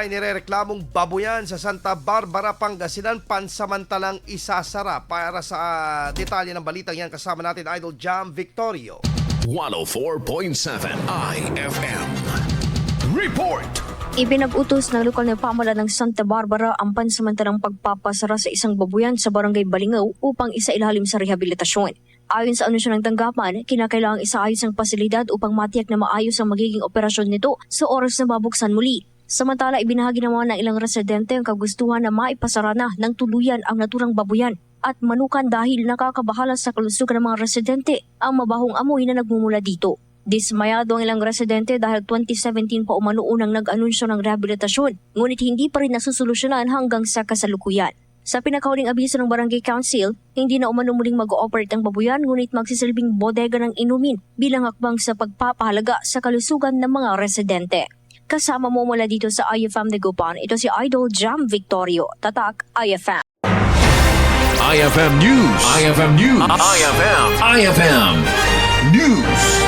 Inirereklamong Babuyan sa Santa Barbara, Pangasinan, Pansamantalang Isasara. Para sa detalye ng balitang yan, kasama natin Idol Jam Victorio. 104.7 IFM Report. Ipinag-utos ng lokal na pamahalaan ng Santa Barbara ang pansamantalang pagpapasara sa isang babuyan sa barangay Balingaw upang isailalim sa rehabilitasyon. Ayon sa anunsyo ng tanggapan, kinakailangang isaayos ang pasilidad upang matiyak na maayos ang magiging operasyon nito sa oras na mabuksan muli. Samantala, ibinahagi naman ng ilang residente ang kagustuhan na maipasara na ng tuluyan ang naturang babuyan at manukan dahil nakakabahala sa kalusugan ng mga residente ang mabahong amoy na nagmumula dito. Dismayado ang ilang residente dahil 2017 pa umano unang nag-anunsyo ng rehabilitasyon, ngunit hindi pa rin nasusolusyonan hanggang sa kasalukuyan. Sa pinakahuling abiso ng Barangay Council, hindi na umano muling mag-ooperate ang babuyan ngunit magsisilbing bodega ng inumin bilang hakbang sa pagpapahalaga sa kalusugan ng mga residente. Kasama mo mula dito sa IFM Negupan, ito si Idol Jam Victorio, Tatak IFM. IFM News. IFM News. IFM News.